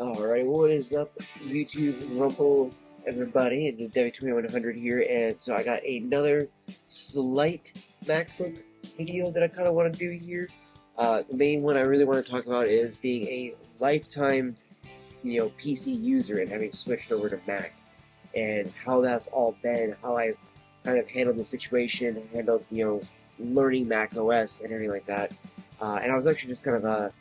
Alright, what is up, YouTube, Rumble, everybody? It's the Debbie2100 here, and so I got another slight MacBook video that I kind of want to do here. The main one I really want to talk about is being a lifetime, PC user and having switched over to Mac, and how that's all been, how I've kind of handled the situation, handled, learning macOS and everything like that. And I was actually just kind of,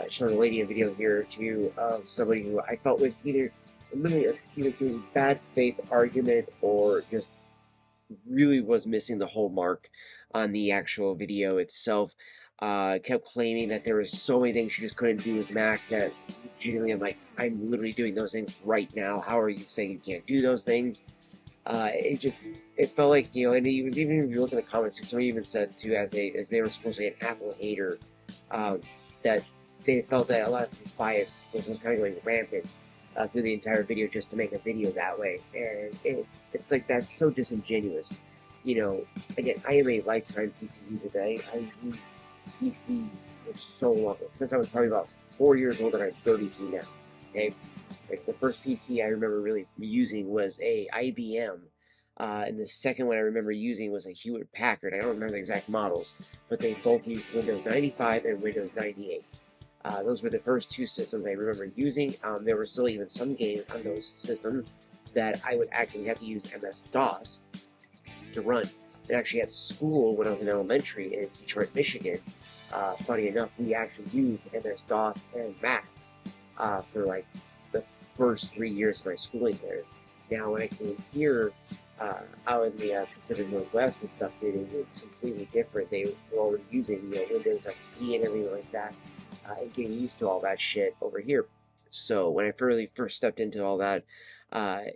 showing a lady a video here too of somebody who I felt was either doing bad faith argument or just really was missing the whole mark on the actual video itself. Kept claiming that there was so many things she just couldn't do with Mac that genuinely I'm literally doing those things right now. How are you saying you can't do those things? It felt like, and he was even, if you look in the comments, somebody even said too, as they were supposed to be an Apple hater, that they felt that a lot of this bias was kind of going rampant through the entire video just to make a video that way, and it's like that's so disingenuous. Again, I am a lifetime PC user today. I used PCs for so long, since I was probably about 4 years old, and I'm 32 now. Okay, like the first PC I remember really using was a IBM. And the second one I remember using was a Hewlett Packard. I don't remember the exact models, but they both used Windows 95 and Windows 98. Those were the first two systems I remember using. There were still even some games on those systems that I would actually have to use MS-DOS to run. And actually at school, when I was in elementary in Detroit, Michigan, funny enough, we actually used MS-DOS and Macs for like the first 3 years of my schooling there. Now, when I came here, out in the Pacific Northwest and stuff, it was completely different. They were already using Windows XP and everything like that, and getting used to all that shit over here. So when I first stepped into all that,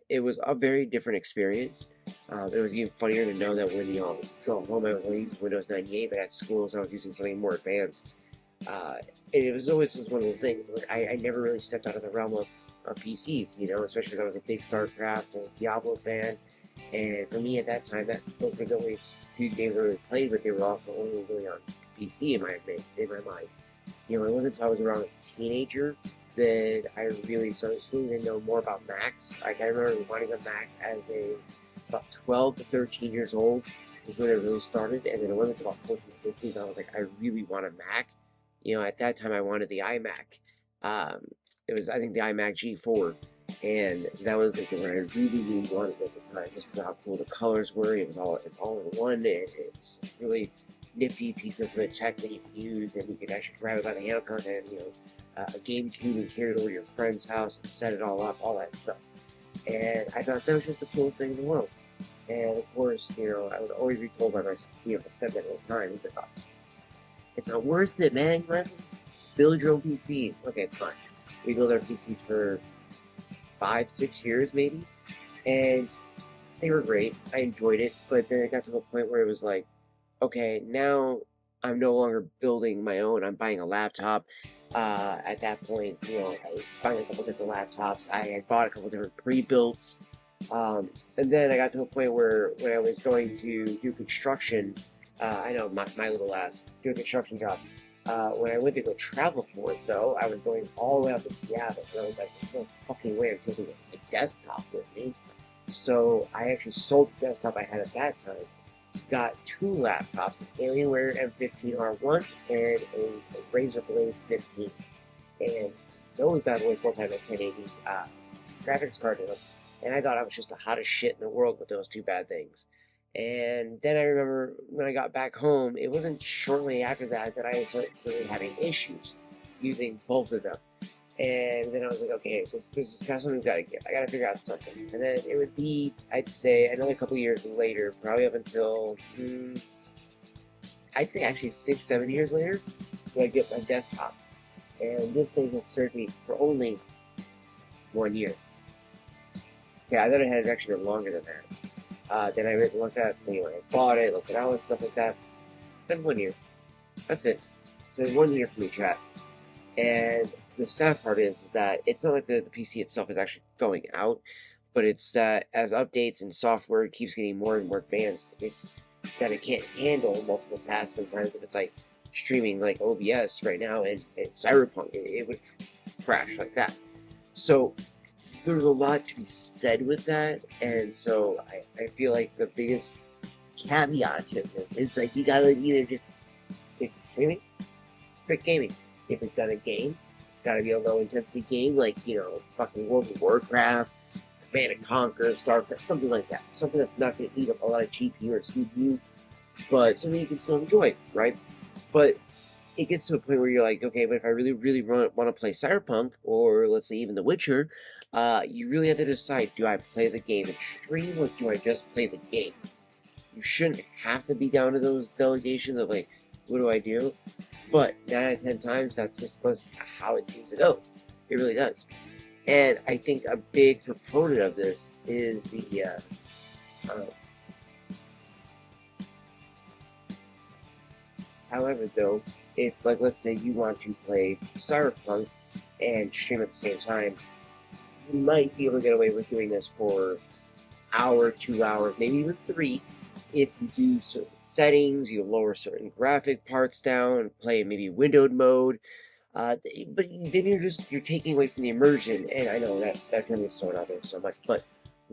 it was a very different experience. It was even funnier to know that when going home, I was using Windows 98, but at schools I was using something more advanced. And it was always just one of those things. Like I never really stepped out of the realm of PCs, especially because I was a big StarCraft and Diablo fan. And for me at that time, those were the only two games I really played, but they were also only really on PC in my mind. It wasn't until I was around a teenager that I really started to know more about Macs. Like I remember wanting a Mac as about 12 to 13 years old is when it really started, and then it wasn't until about 14, 15 I was like, I really want a Mac. At that time I wanted the iMac. It was, I think, the iMac G4. And that was like what I really wanted at the time, just because of how cool the colors were. It was all in one. It's a really nifty piece of tech that you can use, and you could actually grab it by the handle content, a GameCube, and carry it over to your friend's house and set it all up, all that stuff. And I thought that was just the coolest thing in the world. And of course, I was always be told by my stepdad at the time, he's like, oh, it's not worth it, man. You have to build your own PC. Okay, fine. We built our PC for 5-6 years maybe, and they were great. I enjoyed it, but then it got to a point where it was like, okay, now I'm no longer building my own. I'm buying a laptop. At that point, I was buying a couple different laptops. I had bought a couple different pre-builts, and then I got to a point where when I was going to do construction, I know my little ass do a construction job. When I went to go travel for it, though, I was going all the way up to Seattle. And I was like, there's no fucking way I'm taking a desktop with me. So I actually sold the desktop I had at that time. Got two laptops, an Alienware M15R1 and a Razer Blade 15. And those bad boys both had a 1080 graphics card in them. And I thought I was just the hottest shit in the world with those two bad things. And then I remember when I got back home, it wasn't shortly after that I started really having issues using both of them. And then I was like, okay, something's got to give. I got to figure out something. And then it would be, I'd say, another couple years later, probably up until, I'd say actually 6-7 years later, when I get my desktop. And this thing has served me for only 1 year. Yeah, I thought it had actually been longer than that. Then I looked at it when I bought it, looked at all this stuff like that. Then 1 year. That's it. So 1 year for me, chat. And the sad part is that it's not like the PC itself is actually going out, but it's that as updates and software keeps getting more and more advanced, it's that it can't handle multiple tasks sometimes. If it's like streaming like OBS right now and Cyberpunk, it would crash like that. So there's a lot to be said with that, and so I feel like the biggest caveat to it is like you gotta either just pick streaming, pick gaming. If it's got a game, it's gotta be a low intensity game like, fucking World of Warcraft, Command and Conquer, StarCraft, something like that. Something that's not gonna eat up a lot of GPU or CPU, but something you can still enjoy, right? But it gets to a point where you're like, okay, but if I really, really want to play Cyberpunk, or let's say even The Witcher, you really have to decide, do I play the game and stream, or do I just play the game? You shouldn't have to be down to those delegations of like, what do I do? But 9 out of 10 times, that's how it seems to go. It really does. And I think a big proponent of this is however, though, if, like, let's say you want to play Cyberpunk and stream at the same time, you might be able to get away with doing this for an hour, 2 hours, maybe even 3, if you do certain settings, you lower certain graphic parts down, play maybe windowed mode, but then you're taking away from the immersion, and I know that term is thrown out there so much, but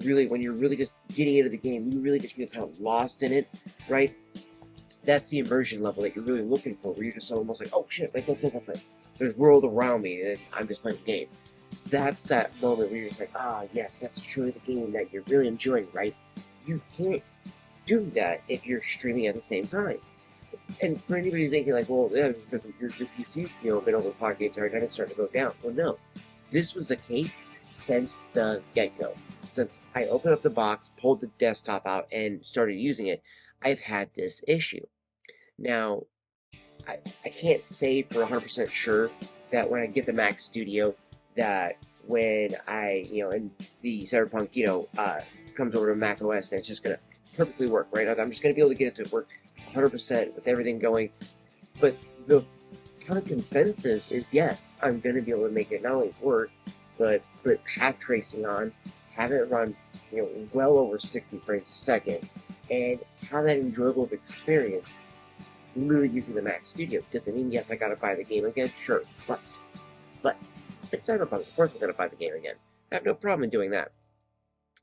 really, when you're really just getting into the game, you really just feel kind of lost in it, right? That's the immersion level that you're really looking for, where you're just almost like, oh shit, like that's it. There's world around me, and I'm just playing the game. That's that moment where you're just like, yes, that's truly the game that you're really enjoying, right? You can't do that if you're streaming at the same time. And for anybody thinking like, well, yeah, your PC's, been overclocked the entire time, it's starting to go down. Well, no. This was the case since the get-go. Since I opened up the box, pulled the desktop out, and started using it, I've had this issue. Now, I can't say for 100% sure that when I get the Mac Studio, that when and the Cyberpunk, comes over to macOS, and it's just going to perfectly work, right? I'm just going to be able to get it to work 100% with everything going. But the kind of consensus is, yes, I'm going to be able to make it not only work, but put path tracing on, have it run, well over 60 frames a second, and have that enjoyable experience literally using the Mac Studio. Does it mean, yes, I gotta buy the game again? Sure, but it's Cyberpunk. Of course I'm gonna buy the game again. I have no problem in doing that.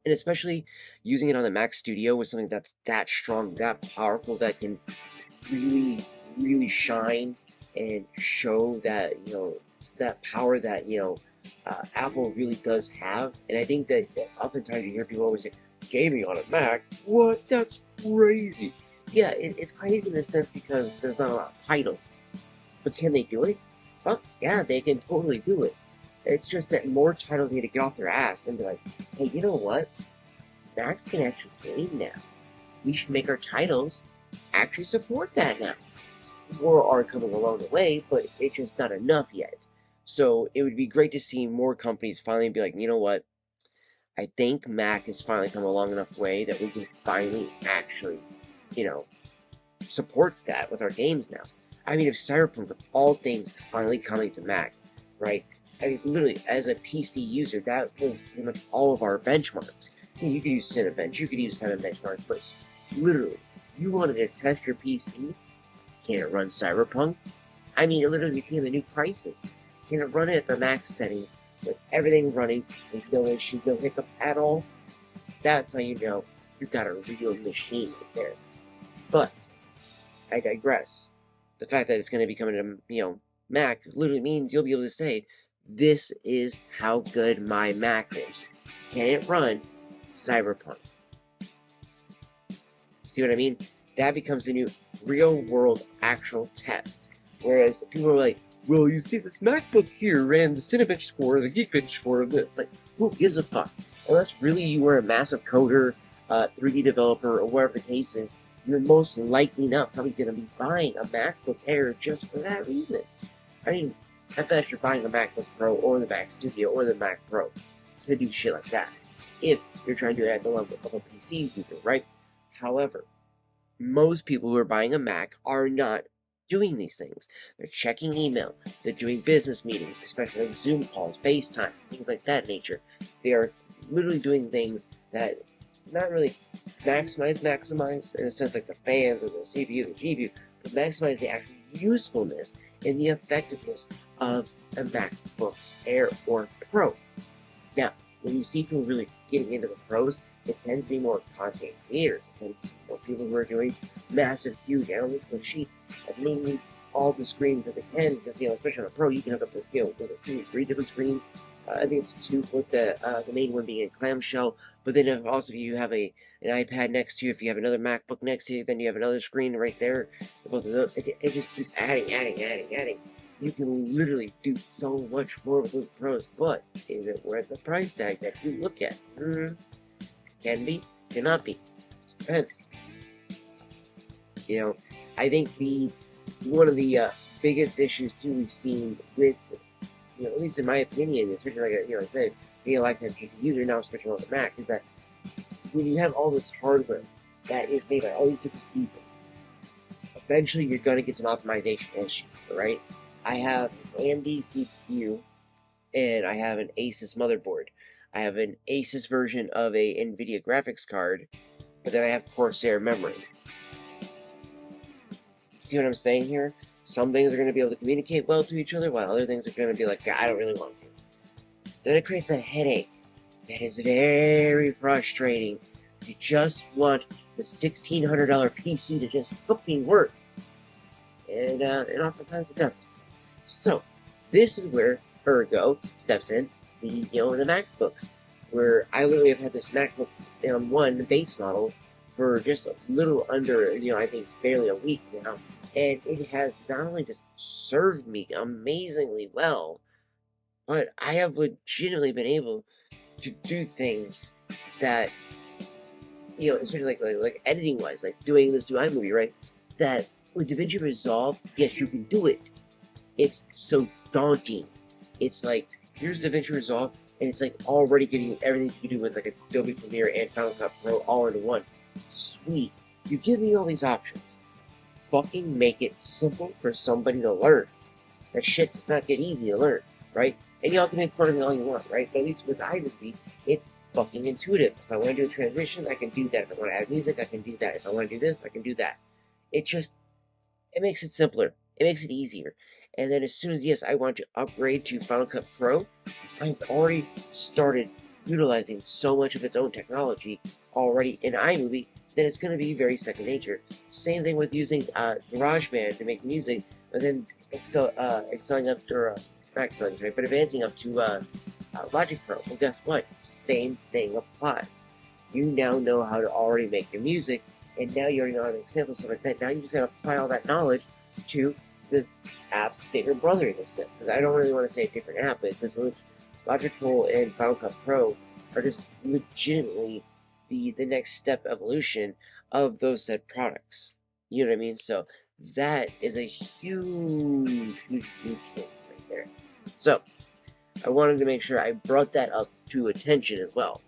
And especially using it on the Mac Studio with something that's that strong, that powerful, that can really, really shine and show that, that power that, Apple really does have. And I think that oftentimes you hear people always say, gaming on a Mac? What? That's crazy. Yeah, it's crazy in the sense because there's not a lot of titles. But can they do it? Well, yeah, they can totally do it. It's just that more titles need to get off their ass and be like, hey, you know what? Macs can actually game now. We should make our titles actually support that now. More are coming along the way, but it's just not enough yet. So it would be great to see more companies finally be like, you know what? I think Mac has finally come a long enough way that we can finally actually, support that with our games now. I mean, if Cyberpunk, of all things, finally coming to Mac, right? I mean, literally, as a PC user, that was pretty much all of our benchmarks. You could use Cinebench, you could use Heaven benchmarks, but literally, you wanted to test your PC, can it run Cyberpunk? I mean, it literally became the new crisis. Can it run it at the max setting with everything running with no issue, no hiccup at all? That's how you know you've got a real machine right there. But I digress. The fact that it's going to be coming to, Mac literally means you'll be able to say, this is how good my Mac is. Can it run Cyberpunk? See what I mean? That becomes the new real-world actual test. Whereas people are like, well, you see, this MacBook here ran the Cinebench score, the Geekbench score of this. It's like, who gives a fuck? Unless really you were a massive coder, 3D developer, or whatever the case is, you're most likely not probably going to be buying a MacBook Air just for that reason. I mean, at best you're buying a MacBook Pro or the Mac Studio or the Mac Pro to do shit like that. If you're trying to do it at the level of a PC user, right? However, most people who are buying a Mac are not doing these things. They're checking email, they're doing business meetings, especially like Zoom calls, FaceTime, things like that nature. They are literally doing things that not really maximize in a sense like the fans or the CPU, the GPU, but maximize the actual usefulness and the effectiveness of a MacBook Air or Pro. Now, when you see people really getting into the pros, it tends to be more content creators. It tends to be more people who are doing massive, huge analytical sheets and mainly all the screens that they can, because, especially on a pro, you can hook up to, with 3 different screens. I think it's 2 with the main one being a clamshell. But then if you have an iPad next to you, if you have another MacBook next to you, then you have another screen right there. Both of those, it just keeps adding. You can literally do so much more with those pros. But is it worth the price tag that you look at? Can be, cannot be. It depends. I think one of the biggest issues too we've seen with, at least in my opinion, especially like I said, being a lifetime PC user now switching over to Mac, is that when you have all this hardware that is made by all these different people, eventually you're gonna get some optimization issues, right? I have an AMD CPU and I have an Asus motherboard. I have an Asus version of a NVIDIA graphics card, but then I have Corsair memory. See what I'm saying here? Some things are going to be able to communicate well to each other, while other things are going to be like, I don't really want to. Then it creates a headache that is very frustrating. You just want the $1,600 PC to just fucking work. And oftentimes it doesn't. So, this is where Ergo steps in, the MacBooks, where I literally have had this MacBook One base model for just a little under, I think barely a week now, and it has not only just served me amazingly well, but I have legitimately been able to do things that, especially like editing wise, like doing this new iMovie, right? That with DaVinci Resolve, yes, you can do it. It's so daunting. It's like, here's DaVinci Resolve, and it's like already giving you everything you can do with like Adobe Premiere and Final Cut Pro all in one. Sweet. You give me all these options. Fucking make it simple for somebody to learn. That shit does not get easy to learn, right? And y'all can make fun of me all you want, right? But at least with iMovie, it's fucking intuitive. If I want to do a transition, I can do that. If I want to add music, I can do that. If I want to do this, I can do that. It makes it simpler. It makes it easier. And then as soon as, yes, I want to upgrade to Final Cut Pro, I've already started utilizing so much of its own technology already in iMovie that it's going to be very second nature. Same thing with using GarageBand to make music, but then excelling up to, not excelling, right, but advancing up to Logic Pro. Well, guess what? Same thing applies. You now know how to already make your music, and now you already know how to make samples, stuff like that. Now you just got to apply all that knowledge to the app's bigger brother in this sense. Because I don't really want to say a different app, but because Logic Pro and Final Cut Pro are just legitimately the next step evolution of those said products. You know what I mean? So that is a huge thing right there. So I wanted to make sure I brought that up to attention as well,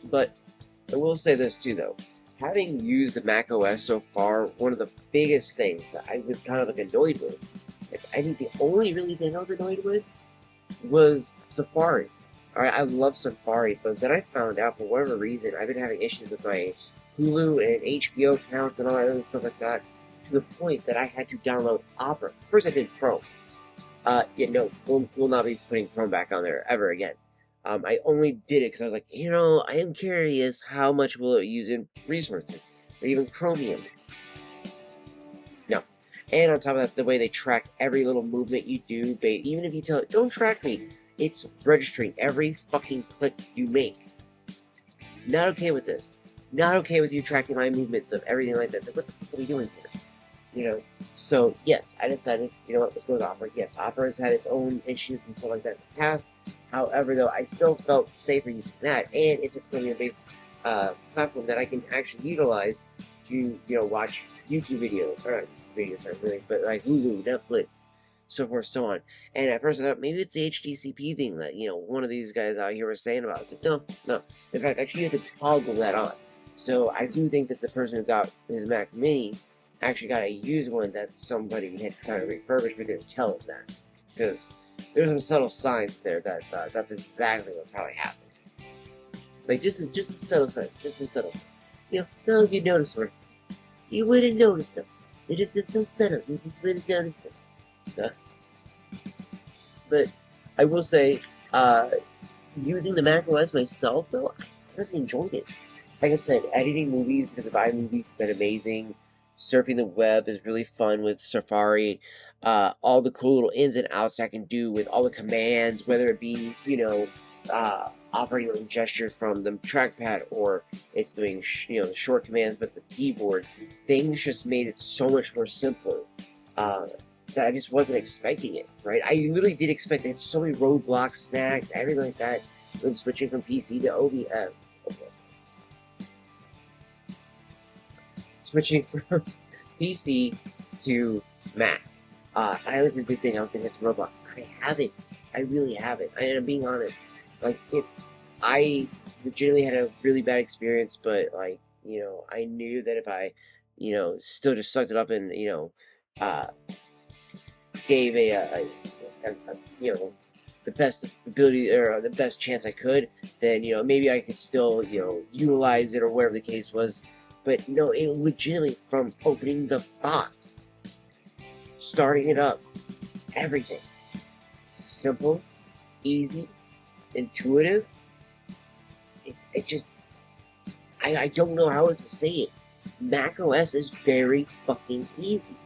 But I will say this too, though. Having used the macOS so far, one of the biggest things that I was kind of annoyed with, I think the only really thing I was annoyed with, was Safari. Alright, I love Safari, but then I found out for whatever reason I've been having issues with my Hulu and HBO accounts and all that other stuff like that, to the point that I had to download Opera. First I did Chrome. We'll not be putting Chrome back on there ever again. I only did it because I was like, I am curious how much will it use in resources, or even Chromium. No. And on top of that, the way they track every little movement you do, even if you tell it, don't track me, it's registering every fucking click you make. Not okay with this. Not okay with you tracking my movements of everything like that. Like, what the fuck are we doing here? So yes, I decided, let's go with Opera. Yes, Opera has had its own issues and stuff like that in the past. However, though, I still felt safer using that, and it's a Chromium-based platform that I can actually utilize to, watch YouTube videos, or not videos, but like Hulu, Netflix, so forth, so on. And at first I thought maybe it's the HDCP thing that, one of these guys out here was saying about. It's like, no. In fact, actually you have to toggle that on. So I do think that the person who got his Mac Mini actually got a used one that somebody had kind of refurbished, but didn't tell him that. Because there's some subtle signs there that that's exactly what probably happened. Like, just a subtle sign, just a subtle. None of you noticed them. You wouldn't notice them. They're just so subtle, you just wouldn't notice them. So, but I will say, using the macOS myself, though, I really enjoyed it. Like I said, editing movies because of iMovie has been amazing. Surfing the web is really fun with Safari. All the cool little ins and outs I can do with all the commands, whether it be, operating on gesture from the trackpad or it's doing, short commands with the keyboard. Things just made it so much more simpler. That I just wasn't expecting it, right? I literally did expect it. So many roadblocks, snags, everything like that when switching from PC to OBM. Okay. Switching from PC to Mac. I was a good thing I was gonna hit some roadblocks. I haven't. I really haven't. I'm being honest. Like, if I legitimately had a really bad experience, but like, I knew that if I, still just sucked it up and, gave the best ability or the best chance I could, then maybe I could still utilize it or whatever the case was. But no, it legitimately, from opening the box, starting it up, everything, simple, easy, intuitive. It just, I don't know how else to say it. macOS is very fucking easy.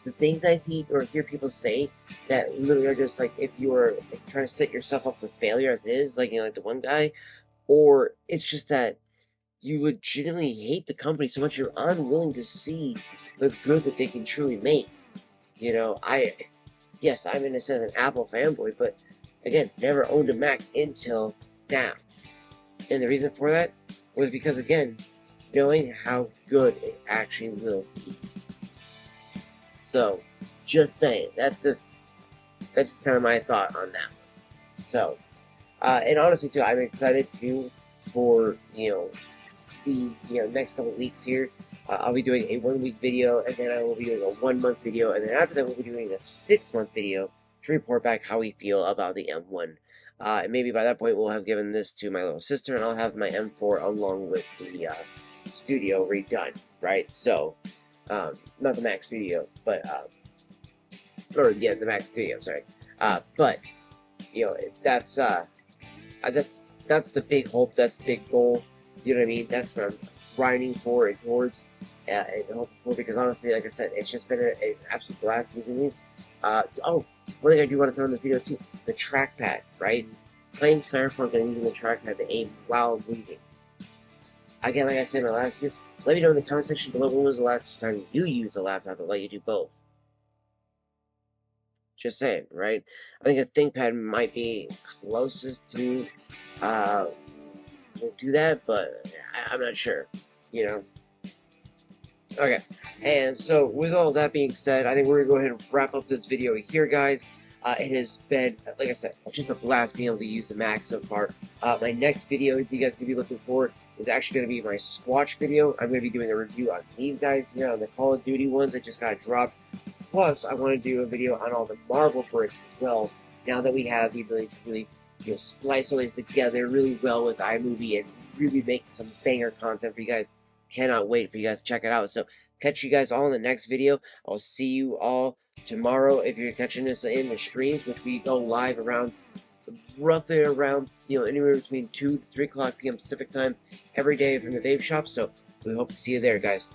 The things I see or hear people say that literally are just like, if you were trying to set yourself up for failure as it is, like, like the one guy, or it's just that you legitimately hate the company so much you're unwilling to see the good that they can truly make. Yes, I'm in a sense an Apple fanboy, but again, never owned a Mac until now. And the reason for that was because, again, knowing how good it actually will be. So, just saying, that's just kind of my thought on that one. So, and honestly too, I'm excited too for, the next couple of weeks here. I'll be doing a 1 week video, and then I will be doing a 1 month video, and then after that we'll be doing a 6 month video to report back how we feel about the M1. And maybe by that point we'll have given this to my little sister, and I'll have my M4 along with the Studio redone, right? So, not the Mac Studio, but the Mac Studio, sorry. But that's the big hope, that's the big goal. You know what I mean? That's what I'm grinding for and towards, and hoping for. Because honestly, like I said, it's just been an absolute blast using these. One thing I do want to throw in this video too: the trackpad, right? Playing Cyberpunk and using the trackpad to aim while moving. Again, like I said in my last video, let me know in the comment section below when was the last time you used a laptop that let you do both. Just saying, right? I think a ThinkPad might be closest to do that, but I'm not sure, Okay, and so with all that being said, I think we're gonna go ahead and wrap up this video here, guys. It has been, like I said, just a blast being able to use the Mac so far. My next video, if you guys can be looking for, is actually going to be my Squatch video. I'm going to be doing a review on these guys here, on the Call of Duty ones that just got dropped. Plus, I want to do a video on all the Marvel bricks as well, now that we have the ability to really splice all these together really well with iMovie and really make some banger content for you guys. Cannot wait for you guys to check it out. So, catch you guys all in the next video. I'll see you all tomorrow if you're catching this in the streams, which we go live roughly around anywhere between 2 to 3 o'clock p.m. Pacific time every day from the vape shop. So we hope to see you there, guys.